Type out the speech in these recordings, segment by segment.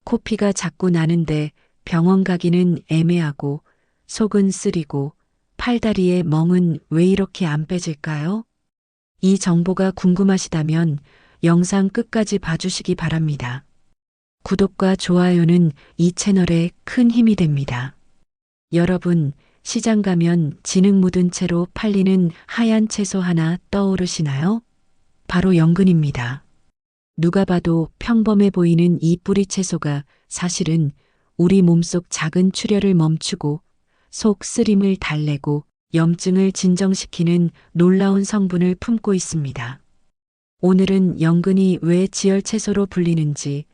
코피가 자꾸 나는데 병원 가기는 애매하고 속은 쓰리고 팔다리에 멍은 왜 이렇게 안 빼질까요? 이 정보가 궁금하시다면 영상 끝까지 봐주시기 바랍니다. 구독과 좋아요는 이 채널에 큰 힘이 됩니다. 여러분, 시장 가면 진흙 묻은 채로 팔리는 하얀 채소 하나 떠오르시나요? 바로 연근입니다. 누가 봐도 평범해 보이는 이 뿌리 채소가 사실은 우리 몸속 작은 출혈을 멈추고 속 쓰림을 달래고 염증을 진정시키는 놀라운 성분을 품고 있습니다. 오늘은 연근이 왜 지혈 채소로 불리는지,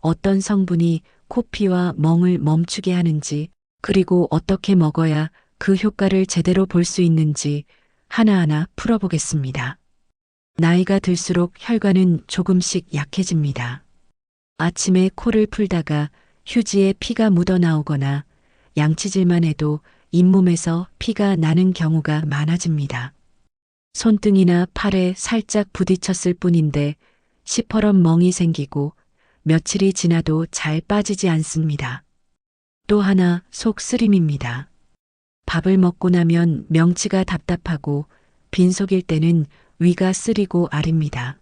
어떤 성분이 코피와 멍을 멈추게 하는지, 그리고 어떻게 먹어야 그 효과를 제대로 볼 수 있는지 하나하나 풀어보겠습니다. 나이가 들수록 혈관은 조금씩 약해집니다. 아침에 코를 풀다가 휴지에 피가 묻어 나오거나 양치질만 해도 잇몸에서 피가 나는 경우가 많아집니다. 손등이나 팔에 살짝 부딪혔을 뿐인데 시퍼런 멍이 생기고 며칠이 지나도 잘 빠지지 않습니다. 또 하나 속 쓰림입니다. 밥을 먹고 나면 명치가 답답하고 빈속일 때는 위가 쓰리고 아립니다.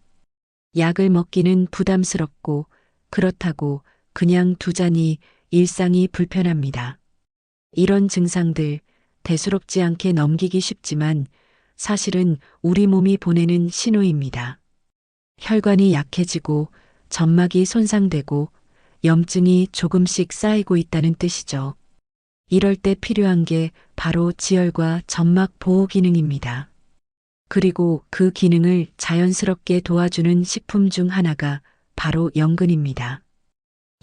약을 먹기는 부담스럽고 그렇다고 그냥 두자니 일상이 불편합니다. 이런 증상들 대수롭지 않게 넘기기 쉽지만 사실은 우리 몸이 보내는 신호입니다. 혈관이 약해지고 점막이 손상되고 염증이 조금씩 쌓이고 있다는 뜻이죠. 이럴 때 필요한 게 바로 지혈과 점막 보호 기능입니다. 그리고 그 기능을 자연스럽게 도와주는 식품 중 하나가 바로 연근입니다.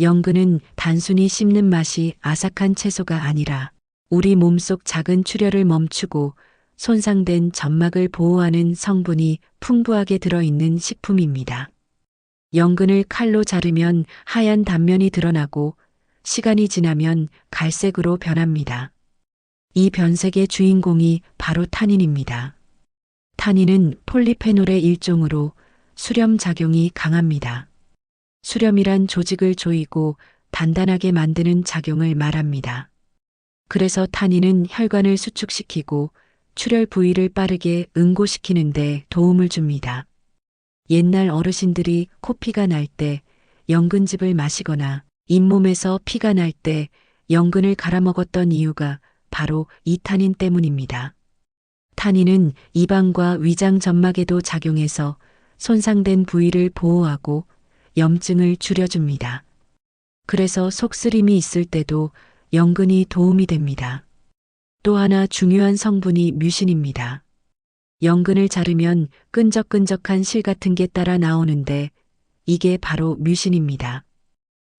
연근은 단순히 씹는 맛이 아삭한 채소가 아니라 우리 몸속 작은 출혈을 멈추고 손상된 점막을 보호하는 성분이 풍부하게 들어있는 식품입니다. 연근을 칼로 자르면 하얀 단면이 드러나고 시간이 지나면 갈색으로 변합니다. 이 변색의 주인공이 바로 타닌입니다. 타닌은 폴리페놀의 일종으로 수렴 작용이 강합니다. 수렴이란 조직을 조이고 단단하게 만드는 작용을 말합니다. 그래서 타닌은 혈관을 수축시키고 출혈 부위를 빠르게 응고시키는 데 도움을 줍니다. 옛날 어르신들이 코피가 날 때 연근즙을 마시거나 잇몸에서 피가 날 때 연근을 갈아 먹었던 이유가 바로 이 타닌 때문입니다. 타닌은 이방과 위장 점막에도 작용해서 손상된 부위를 보호하고 염증을 줄여줍니다. 그래서 속쓰림이 있을 때도 연근이 도움이 됩니다. 또 하나 중요한 성분이 뮤신입니다. 연근을 자르면 끈적끈적한 실 같은 게 따라 나오는데 이게 바로 뮤신입니다.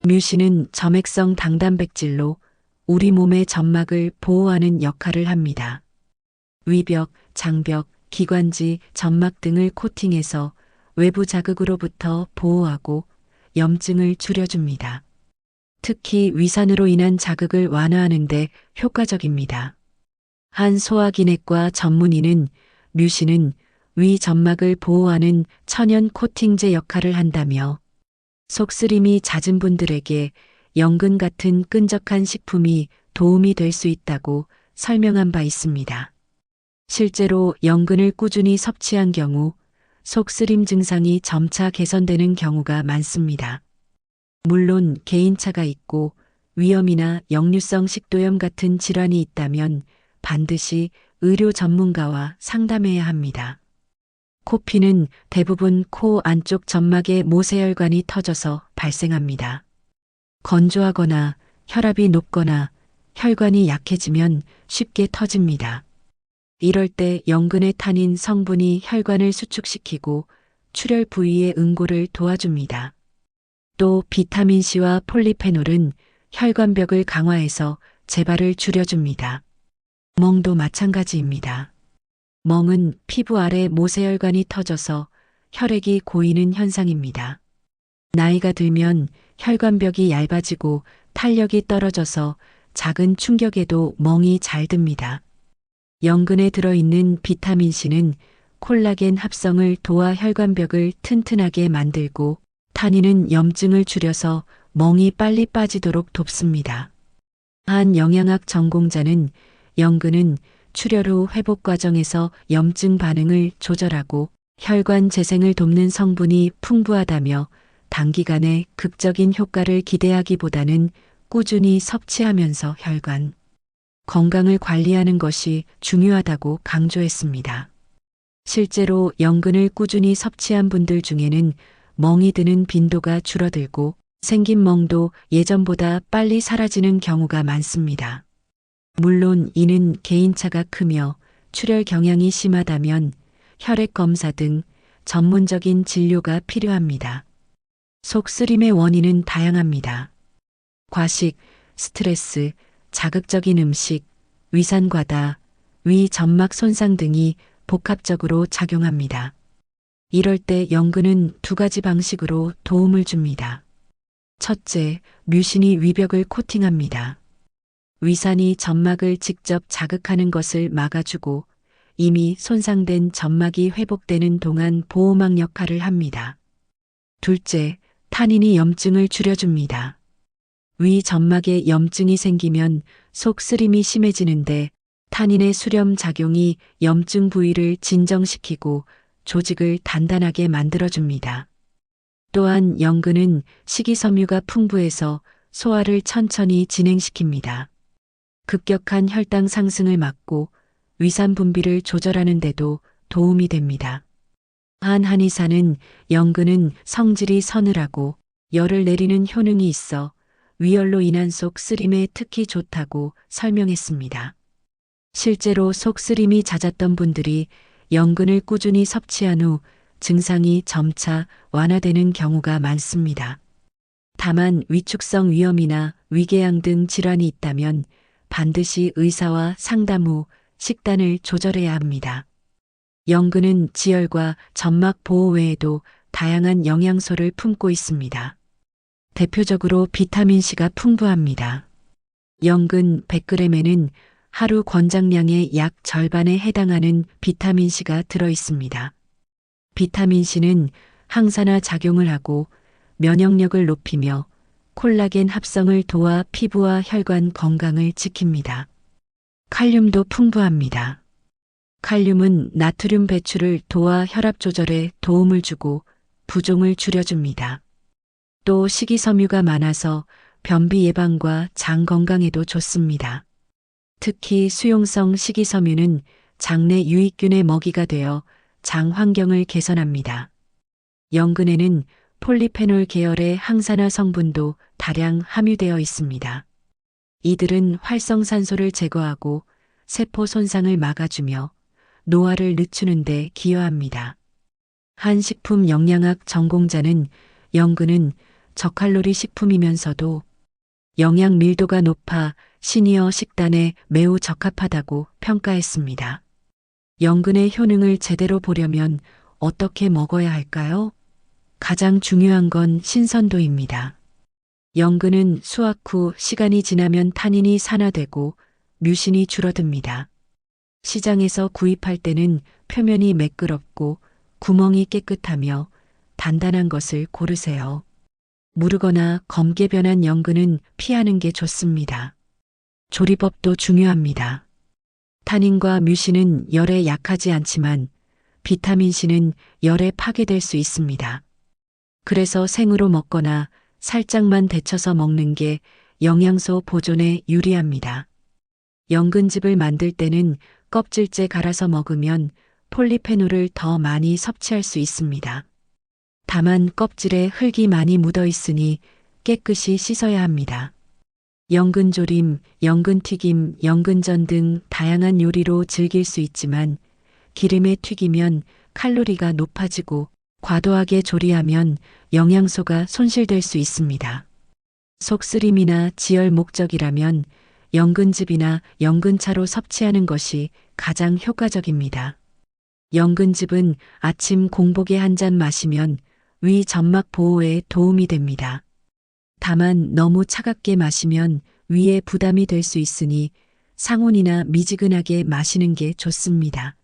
뮤신은 점액성 당단백질로 우리 몸의 점막을 보호하는 역할을 합니다. 위벽, 장벽, 기관지, 점막 등을 코팅해서 외부 자극으로부터 보호하고 염증을 줄여줍니다. 특히 위산으로 인한 자극을 완화하는 데 효과적입니다. 한 소화기내과 전문의는 뮤신은 위 점막을 보호하는 천연 코팅제 역할을 한다며 속쓰림이 잦은 분들에게 연근 같은 끈적한 식품이 도움이 될 수 있다고 설명한 바 있습니다. 실제로 연근을 꾸준히 섭취한 경우 속쓰림 증상이 점차 개선되는 경우가 많습니다. 물론 개인차가 있고 위염이나 역류성 식도염 같은 질환이 있다면 반드시 의료 전문가와 상담해야 합니다. 코피는 대부분 코 안쪽 점막의 모세혈관이 터져서 발생합니다. 건조하거나 혈압이 높거나 혈관이 약해지면 쉽게 터집니다. 이럴 때 연근의 타닌 성분이 혈관을 수축시키고 출혈 부위의 응고를 도와줍니다. 또 비타민C와 폴리페놀은 혈관벽을 강화해서 재발을 줄여줍니다. 멍도 마찬가지입니다. 멍은 피부 아래 모세혈관이 터져서 혈액이 고이는 현상입니다. 나이가 들면 혈관벽이 얇아지고 탄력이 떨어져서 작은 충격에도 멍이 잘 듭니다. 연근에 들어있는 비타민C는 콜라겐 합성을 도와 혈관벽을 튼튼하게 만들고 타닌은 염증을 줄여서 멍이 빨리 빠지도록 돕습니다. 한 영양학 전공자는 연근은 출혈 후 회복 과정에서 염증 반응을 조절하고 혈관 재생을 돕는 성분이 풍부하다며 단기간에 극적인 효과를 기대하기보다는 꾸준히 섭취하면서 혈관 건강을 관리하는 것이 중요하다고 강조했습니다. 실제로 연근을 꾸준히 섭취한 분들 중에는 멍이 드는 빈도가 줄어들고 생긴 멍도 예전보다 빨리 사라지는 경우가 많습니다. 물론 이는 개인차가 크며 출혈 경향이 심하다면 혈액 검사 등 전문적인 진료가 필요합니다. 속 쓰림의 원인은 다양합니다. 과식, 스트레스, 자극적인 음식, 위산 과다, 위 점막 손상 등이 복합적으로 작용합니다. 이럴 때 연근은 두 가지 방식으로 도움을 줍니다. 첫째, 뮤신이 위벽을 코팅합니다. 위산이 점막을 직접 자극하는 것을 막아주고 이미 손상된 점막이 회복되는 동안 보호막 역할을 합니다. 둘째, 타닌이 염증을 줄여줍니다. 위 점막에 염증이 생기면 속 쓰림이 심해지는데 타닌의 수렴 작용이 염증 부위를 진정시키고 조직을 단단하게 만들어줍니다. 또한 연근은 식이섬유가 풍부해서 소화를 천천히 진행시킵니다. 급격한 혈당 상승을 막고 위산 분비를 조절하는 데도 도움이 됩니다. 한 한의사는 연근은 성질이 서늘하고 열을 내리는 효능이 있어 위열로 인한 속 쓰림에 특히 좋다고 설명했습니다. 실제로 속 쓰림이 잦았던 분들이 연근을 꾸준히 섭취한 후 증상이 점차 완화되는 경우가 많습니다. 다만 위축성 위염이나 위궤양 등 질환이 있다면 반드시 의사와 상담 후 식단을 조절해야 합니다. 연근은 지혈과 점막 보호 외에도 다양한 영양소를 품고 있습니다. 대표적으로 비타민C가 풍부합니다. 연근 100g에는 하루 권장량의 약 절반에 해당하는 비타민C가 들어 있습니다. 비타민C는 항산화 작용을 하고 면역력을 높이며 콜라겐 합성을 도와 피부와 혈관 건강을 지킵니다. 칼륨도 풍부합니다. 칼륨은 나트륨 배출을 도와 혈압 조절에 도움을 주고 부종을 줄여줍니다. 또 식이섬유가 많아서 변비 예방과 장 건강에도 좋습니다. 특히 수용성 식이섬유는 장내 유익균의 먹이가 되어 장 환경을 개선합니다. 연근에는 폴리페놀 계열의 항산화 성분도 다량 함유되어 있습니다. 이들은 활성산소를 제거하고 세포 손상을 막아주며 노화를 늦추는 데 기여합니다. 한 식품 영양학 전공자는 연근은 저칼로리 식품이면서도 영양 밀도가 높아 시니어 식단에 매우 적합하다고 평가했습니다. 연근의 효능을 제대로 보려면 어떻게 먹어야 할까요? 가장 중요한 건 신선도입니다. 연근은 수확 후 시간이 지나면 타닌이 산화되고 뮤신이 줄어듭니다. 시장에서 구입할 때는 표면이 매끄럽고 구멍이 깨끗하며 단단한 것을 고르세요. 무르거나 검게 변한 연근은 피하는 게 좋습니다. 조리법도 중요합니다. 타닌과 뮤신은 열에 약하지 않지만 비타민C는 열에 파괴될 수 있습니다. 그래서 생으로 먹거나 살짝만 데쳐서 먹는 게 영양소 보존에 유리합니다. 연근즙을 만들 때는 껍질째 갈아서 먹으면 폴리페놀을 더 많이 섭취할 수 있습니다. 다만 껍질에 흙이 많이 묻어 있으니 깨끗이 씻어야 합니다. 연근조림, 연근튀김, 연근전 등 다양한 요리로 즐길 수 있지만 기름에 튀기면 칼로리가 높아지고 과도하게 조리하면 영양소가 손실될 수 있습니다. 속쓰림이나 지혈 목적이라면 연근즙이나 연근차로 섭취하는 것이 가장 효과적입니다. 연근즙은 아침 공복에 한 잔 마시면 위 점막 보호에 도움이 됩니다. 다만 너무 차갑게 마시면 위에 부담이 될 수 있으니 상온이나 미지근하게 마시는 게 좋습니다.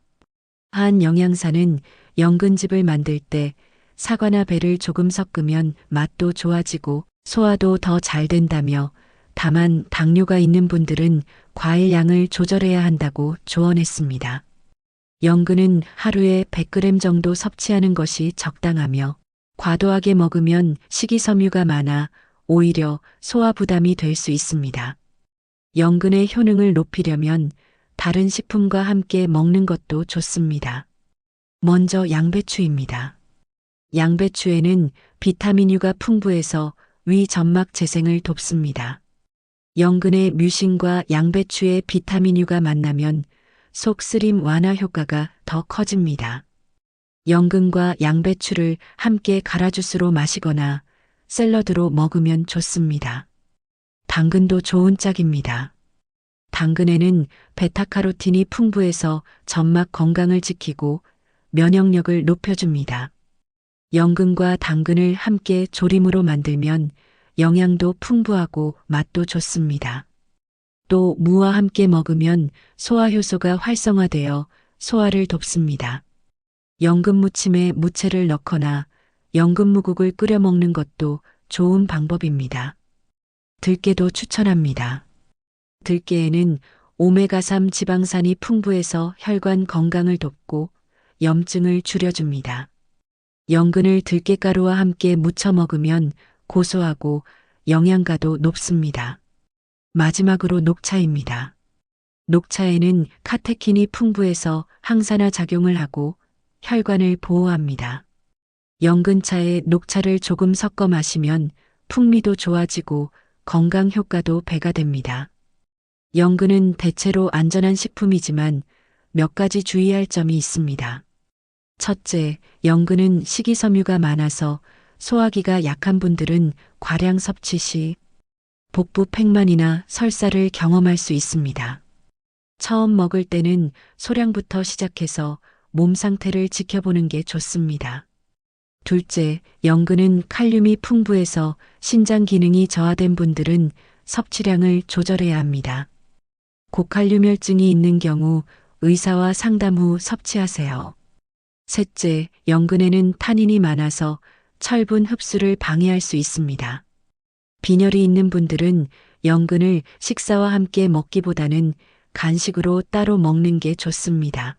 한 영양사는 연근즙을 만들 때 사과나 배를 조금 섞으면 맛도 좋아지고 소화도 더 잘 된다며 다만 당뇨가 있는 분들은 과일 양을 조절해야 한다고 조언했습니다. 연근은 하루에 100g 정도 섭취하는 것이 적당하며 과도하게 먹으면 식이섬유가 많아 오히려 소화 부담이 될 수 있습니다. 연근의 효능을 높이려면 다른 식품과 함께 먹는 것도 좋습니다. 먼저 양배추입니다. 양배추에는 비타민유가 풍부해서 위 점막 재생을 돕습니다. 연근의 뮤신과 양배추의 비타민유가 만나면 속 쓰림 완화 효과가 더 커집니다. 연근과 양배추를 함께 가라주스로 마시거나 샐러드로 먹으면 좋습니다. 당근도 좋은 짝입니다. 당근에는 베타카로틴이 풍부해서 점막 건강을 지키고 면역력을 높여줍니다. 연근과 당근을 함께 조림으로 만들면 영양도 풍부하고 맛도 좋습니다. 또 무와 함께 먹으면 소화 효소가 활성화되어 소화를 돕습니다. 연근 무침에 무채를 넣거나 연근무국을 끓여 먹는 것도 좋은 방법입니다. 들깨도 추천합니다. 들깨에는 오메가3 지방산이 풍부해서 혈관 건강을 돕고 염증을 줄여줍니다. 연근을 들깨가루와 함께 무쳐 먹으면 고소하고 영양가도 높습니다. 마지막으로 녹차입니다. 녹차에는 카테킨이 풍부해서 항산화 작용을 하고 혈관을 보호합니다. 연근차에 녹차를 조금 섞어 마시면 풍미도 좋아지고 건강 효과도 배가 됩니다. 연근은 대체로 안전한 식품이지만 몇 가지 주의할 점이 있습니다. 첫째, 연근은 식이섬유가 많아서 소화기가 약한 분들은 과량 섭취 시 복부 팽만이나 설사를 경험할 수 있습니다. 처음 먹을 때는 소량부터 시작해서 몸 상태를 지켜보는 게 좋습니다. 둘째, 연근은 칼륨이 풍부해서 신장 기능이 저하된 분들은 섭취량을 조절해야 합니다. 고칼륨혈증이 있는 경우 의사와 상담 후 섭취하세요. 셋째, 연근에는 타닌이 많아서 철분 흡수를 방해할 수 있습니다. 빈혈이 있는 분들은 연근을 식사와 함께 먹기보다는 간식으로 따로 먹는 게 좋습니다.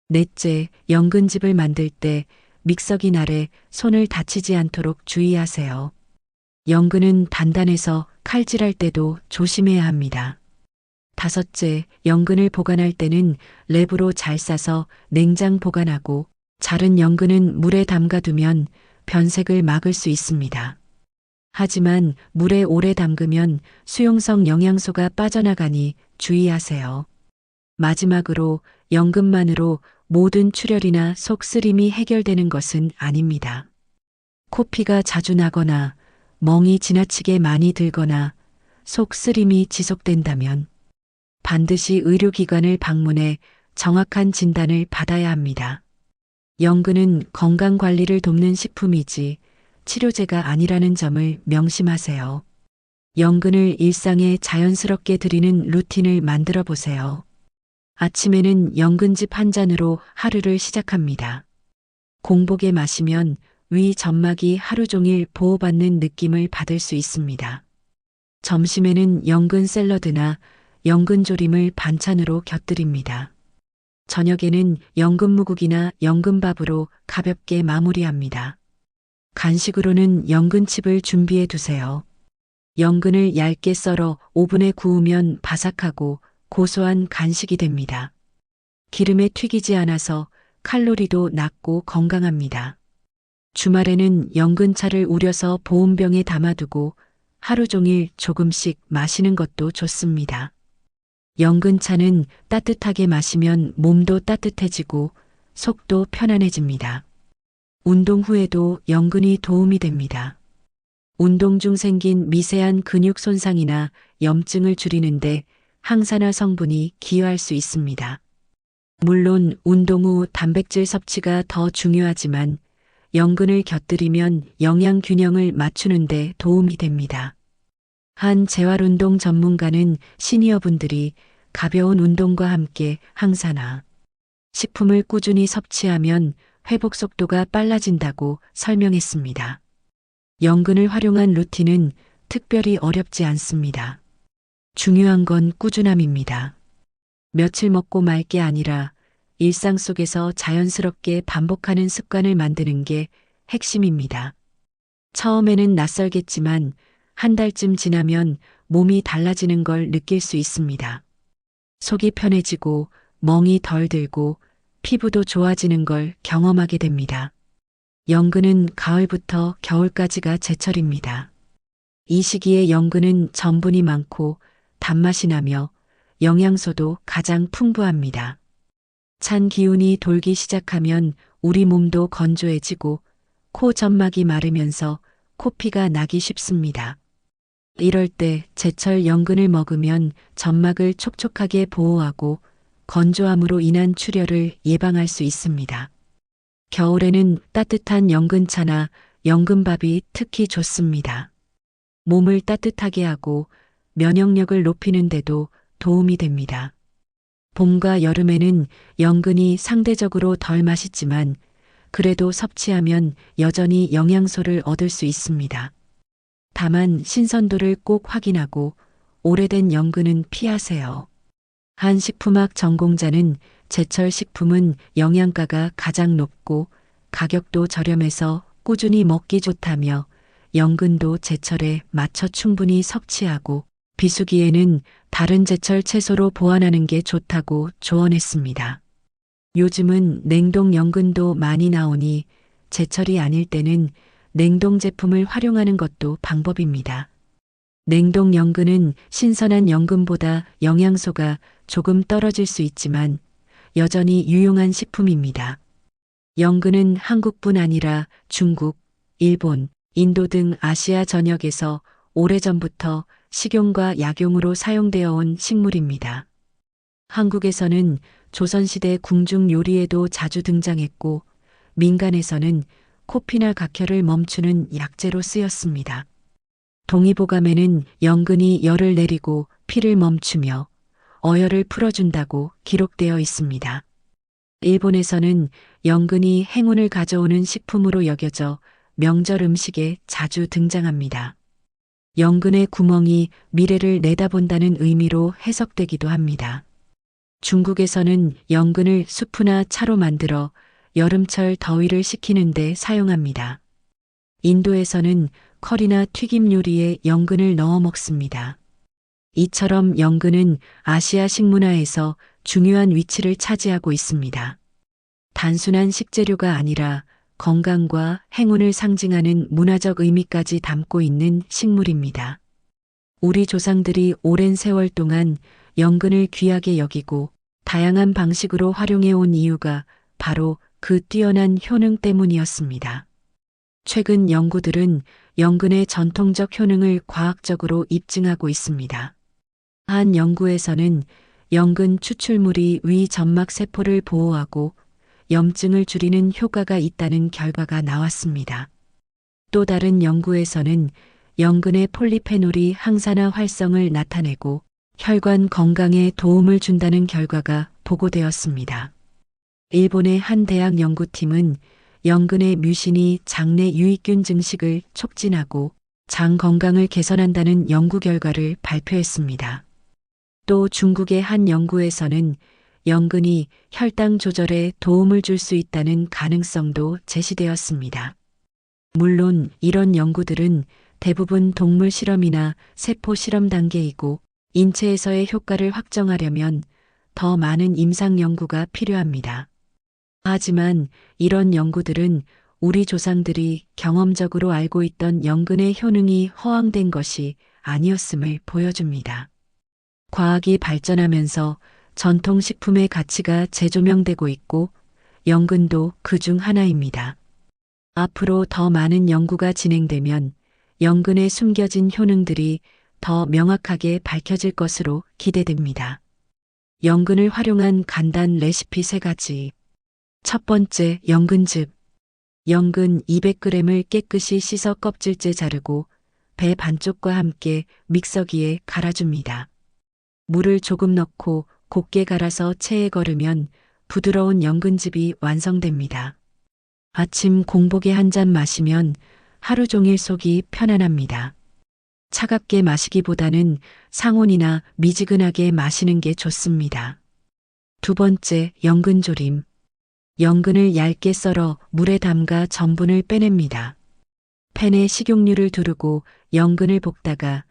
넷째, 연근즙을 만들 때 믹서기 아래 손을 다치지 않도록 주의하세요. 연근은 단단해서 칼질할 때도 조심해야 합니다. 다섯째, 연근을 보관할 때는 랩으로 잘 싸서 냉장 보관하고 자른 연근은 물에 담가두면 변색을 막을 수 있습니다. 하지만 물에 오래 담그면 수용성 영양소가 빠져나가니 주의하세요. 마지막으로 연근만으로 모든 출혈이나 속 쓰림이 해결되는 것은 아닙니다. 코피가 자주 나거나 멍이 지나치게 많이 들거나 속 쓰림이 지속된다면 반드시 의료기관을 방문해 정확한 진단을 받아야 합니다. 연근은 건강관리를 돕는 식품이지 치료제가 아니라는 점을 명심하세요. 연근을 일상에 자연스럽게 드리는 루틴을 만들어 보세요. 아침에는 연근즙 한 잔으로 하루를 시작합니다. 공복에 마시면 위 점막이 하루 종일 보호받는 느낌을 받을 수 있습니다. 점심에는 연근 샐러드나 연근조림을 반찬으로 곁들입니다. 저녁에는 연근무국이나 연근밥으로 가볍게 마무리합니다. 간식으로는 연근칩을 준비해 두세요. 연근을 얇게 썰어 오븐에 구우면 바삭하고 고소한 간식이 됩니다. 기름에 튀기지 않아서 칼로리도 낮고 건강합니다. 주말에는 연근차를 우려서 보온병에 담아두고 하루 종일 조금씩 마시는 것도 좋습니다. 연근차는 따뜻하게 마시면 몸도 따뜻해지고 속도 편안해집니다. 운동 후에도 연근이 도움이 됩니다. 운동 중 생긴 미세한 근육 손상이나 염증을 줄이는데 항산화 성분이 기여할 수 있습니다. 물론 운동 후 단백질 섭취가 더 중요하지만 연근을 곁들이면 영양 균형을 맞추는데 도움이 됩니다. 한 재활운동 전문가는 시니어분들이 가벼운 운동과 함께 항산화 식품을 꾸준히 섭취하면 회복 속도가 빨라진다고 설명했습니다. 연근을 활용한 루틴은 특별히 어렵지 않습니다. 중요한 건 꾸준함입니다. 며칠 먹고 말 게 아니라 일상 속에서 자연스럽게 반복하는 습관을 만드는 게 핵심입니다. 처음에는 낯설겠지만 한 달쯤 지나면 몸이 달라지는 걸 느낄 수 있습니다. 속이 편해지고 멍이 덜 들고 피부도 좋아지는 걸 경험하게 됩니다. 연근은 가을부터 겨울까지가 제철입니다. 이 시기에 연근은 전분이 많고 단맛이 나며 영양소도 가장 풍부합니다. 찬 기운이 돌기 시작하면 우리 몸도 건조해지고 코 점막이 마르면서 코피가 나기 쉽습니다. 이럴 때 제철 연근을 먹으면 점막을 촉촉하게 보호하고 건조함으로 인한 출혈을 예방할 수 있습니다. 겨울에는 따뜻한 연근차나 연근밥이 특히 좋습니다. 몸을 따뜻하게 하고 면역력을 높이는 데도 도움이 됩니다. 봄과 여름에는 연근이 상대적으로 덜 맛있지만 그래도 섭취하면 여전히 영양소를 얻을 수 있습니다. 다만 신선도를 꼭 확인하고 오래된 연근은 피하세요. 한 식품학 전공자는 제철 식품은 영양가가 가장 높고 가격도 저렴해서 꾸준히 먹기 좋다며 연근도 제철에 맞춰 충분히 섭취하고 비수기에는 다른 제철 채소로 보완하는 게 좋다고 조언했습니다. 요즘은 냉동 연근도 많이 나오니 제철이 아닐 때는 냉동 제품을 활용하는 것도 방법입니다. 냉동 연근은 신선한 연근보다 영양소가 조금 떨어질 수 있지만 여전히 유용한 식품입니다. 연근은 한국뿐 아니라 중국, 일본, 인도 등 아시아 전역에서 오래전부터 식용과 약용으로 사용되어 온 식물입니다. 한국에서는 조선시대 궁중 요리에도 자주 등장했고 민간에서는 코피나 각혈을 멈추는 약재로 쓰였습니다. 동의보감에는 연근이 열을 내리고 피를 멈추며 어혈을 풀어준다고 기록되어 있습니다. 일본에서는 연근이 행운을 가져오는 식품으로 여겨져 명절 음식에 자주 등장합니다. 연근의 구멍이 미래를 내다본다는 의미로 해석되기도 합니다. 중국에서는 연근을 수프나 차로 만들어 여름철 더위를 식히는 데 사용합니다. 인도에서는 커리나 튀김 요리에 연근을 넣어 먹습니다. 이처럼 연근은 아시아 식문화에서 중요한 위치를 차지하고 있습니다. 단순한 식재료가 아니라 건강과 행운을 상징하는 문화적 의미까지 담고 있는 식물입니다. 우리 조상들이 오랜 세월 동안 연근을 귀하게 여기고 다양한 방식으로 활용해 온 이유가 바로 그 뛰어난 효능 때문이었습니다. 최근 연구들은 연근의 전통적 효능을 과학적으로 입증하고 있습니다. 한 연구에서는 연근 추출물이 위 점막 세포를 보호하고 염증을 줄이는 효과가 있다는 결과가 나왔습니다. 또 다른 연구에서는 연근의 폴리페놀이 항산화 활성을 나타내고 혈관 건강에 도움을 준다는 결과가 보고되었습니다. 일본의 한 대학 연구팀은 연근의 뮤신이 장내 유익균 증식을 촉진하고 장 건강을 개선한다는 연구 결과를 발표했습니다. 또 중국의 한 연구에서는 연근이 혈당 조절에 도움을 줄 수 있다는 가능성도 제시되었습니다. 물론 이런 연구들은 대부분 동물 실험이나 세포 실험 단계이고 인체에서의 효과를 확정하려면 더 많은 임상 연구가 필요합니다. 하지만 이런 연구들은 우리 조상들이 경험적으로 알고 있던 연근의 효능이 허황된 것이 아니었음을 보여줍니다. 과학이 발전하면서 전통식품의 가치가 재조명되고 있고 연근도 그 중 하나입니다. 앞으로 더 많은 연구가 진행되면 연근의 숨겨진 효능들이 더 명확하게 밝혀질 것으로 기대됩니다. 연근을 활용한 간단 레시피 3가지. 첫 번째, 연근즙. 연근 200g을 깨끗이 씻어 껍질째 자르고 배 반쪽과 함께 믹서기에 갈아줍니다. 물을 조금 넣고 곱게 갈아서 체에 거르면 부드러운 연근즙이 완성됩니다. 아침 공복에 한 잔 마시면 하루 종일 속이 편안합니다. 차갑게 마시기보다는 상온이나 미지근하게 마시는 게 좋습니다. 두 번째, 연근조림. 연근을 얇게 썰어 물에 담가 전분을 빼냅니다. 팬에 식용유를 두르고 연근을 볶다가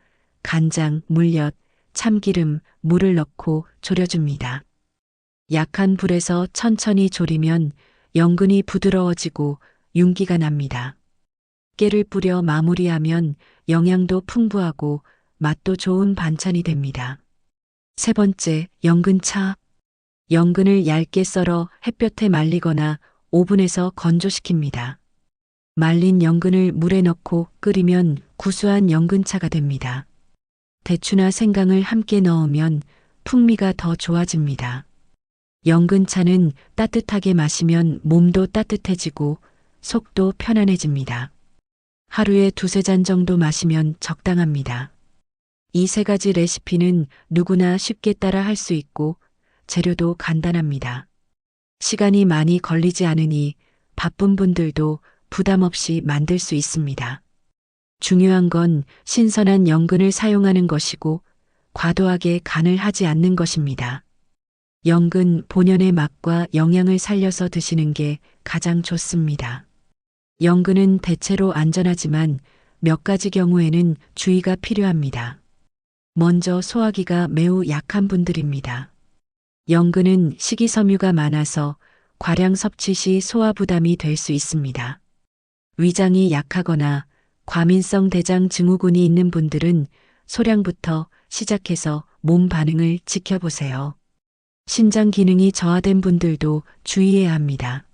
간장, 물엿, 참기름, 물을 넣고 졸여줍니다. 약한 불에서 천천히 졸이면 연근이 부드러워지고 윤기가 납니다. 깨를 뿌려 마무리하면 영양도 풍부하고 맛도 좋은 반찬이 됩니다. 세 번째, 연근차. 연근을 얇게 썰어 햇볕에 말리거나 오븐에서 건조시킵니다. 말린 연근을 물에 넣고 끓이면 구수한 연근차가 됩니다. 대추나 생강을 함께 넣으면 풍미가 더 좋아집니다. 연근차는 따뜻하게 마시면 몸도 따뜻해지고 속도 편안해집니다. 하루에 두세 잔 정도 마시면 적당합니다. 이 세 가지 레시피는 누구나 쉽게 따라 할 수 있고 재료도 간단합니다. 시간이 많이 걸리지 않으니 바쁜 분들도 부담 없이 만들 수 있습니다. 중요한 건 신선한 연근을 사용하는 것이고 과도하게 간을 하지 않는 것입니다. 연근 본연의 맛과 영양을 살려서 드시는 게 가장 좋습니다. 연근은 대체로 안전하지만 몇 가지 경우에는 주의가 필요합니다. 먼저 소화기가 매우 약한 분들입니다. 연근은 식이섬유가 많아서 과량 섭취 시 소화 부담이 될 수 있습니다. 위장이 약하거나 과민성 대장 증후군이 있는 분들은 소량부터 시작해서 몸 반응을 지켜보세요. 신장 기능이 저하된 분들도 주의해야 합니다.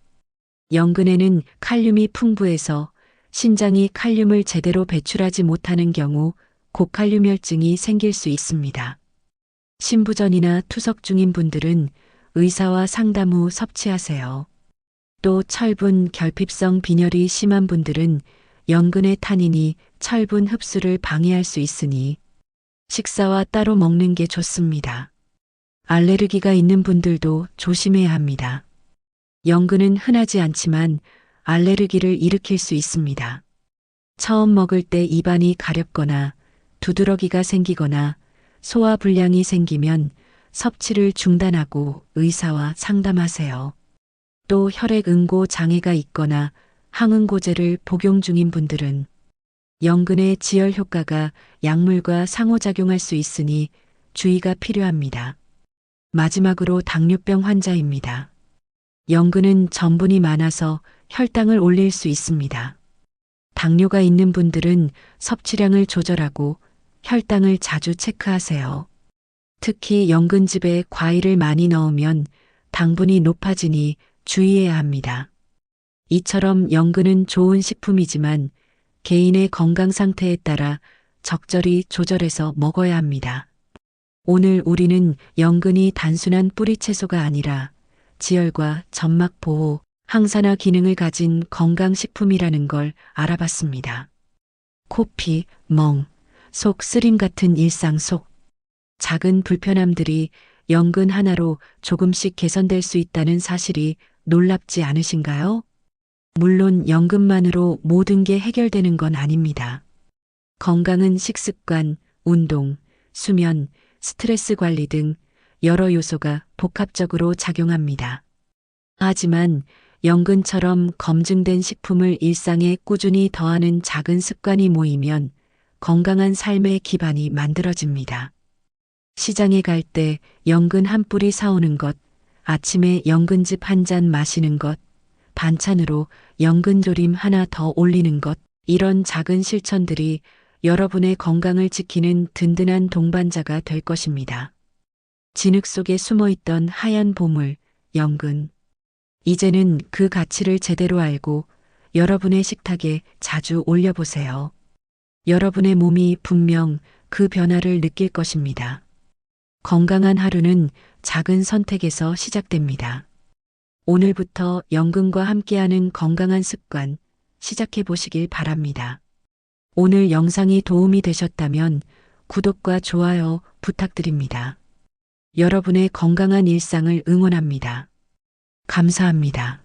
연근에는 칼륨이 풍부해서 신장이 칼륨을 제대로 배출하지 못하는 경우 고칼륨혈증이 생길 수 있습니다. 신부전이나 투석 중인 분들은 의사와 상담 후 섭취하세요. 또 철분, 결핍성 빈혈이 심한 분들은 연근의 타닌이 철분 흡수를 방해할 수 있으니 식사와 따로 먹는 게 좋습니다. 알레르기가 있는 분들도 조심해야 합니다. 연근은 흔하지 않지만 알레르기를 일으킬 수 있습니다. 처음 먹을 때 입안이 가렵거나 두드러기가 생기거나 소화 불량이 생기면 섭취를 중단하고 의사와 상담하세요. 또 혈액 응고 장애가 있거나 항응고제를 복용 중인 분들은 연근의 지혈 효과가 약물과 상호작용할 수 있으니 주의가 필요합니다. 마지막으로 당뇨병 환자입니다. 연근은 전분이 많아서 혈당을 올릴 수 있습니다. 당뇨가 있는 분들은 섭취량을 조절하고 혈당을 자주 체크하세요. 특히 연근즙에 과일을 많이 넣으면 당분이 높아지니 주의해야 합니다. 이처럼 연근은 좋은 식품이지만 개인의 건강 상태에 따라 적절히 조절해서 먹어야 합니다. 오늘 우리는 연근이 단순한 뿌리 채소가 아니라 지혈과 점막 보호, 항산화 기능을 가진 건강식품이라는 걸 알아봤습니다. 코피, 멍, 속 쓰림 같은 일상 속 작은 불편함들이 연근 하나로 조금씩 개선될 수 있다는 사실이 놀랍지 않으신가요? 물론 연근만으로 모든 게 해결되는 건 아닙니다. 건강은 식습관, 운동, 수면, 스트레스 관리 등 여러 요소가 복합적으로 작용합니다. 하지만 연근처럼 검증된 식품을 일상에 꾸준히 더하는 작은 습관이 모이면 건강한 삶의 기반이 만들어집니다. 시장에 갈 때 연근 한 뿌리 사오는 것, 아침에 연근즙 한 잔 마시는 것, 반찬으로 연근조림 하나 더 올리는 것, 이런 작은 실천들이 여러분의 건강을 지키는 든든한 동반자가 될 것입니다. 진흙 속에 숨어있던 하얀 보물, 연근. 이제는 그 가치를 제대로 알고 여러분의 식탁에 자주 올려보세요. 여러분의 몸이 분명 그 변화를 느낄 것입니다. 건강한 하루는 작은 선택에서 시작됩니다. 오늘부터 연근과 함께하는 건강한 습관 시작해 보시길 바랍니다. 오늘 영상이 도움이 되셨다면 구독과 좋아요 부탁드립니다. 여러분의 건강한 일상을 응원합니다. 감사합니다.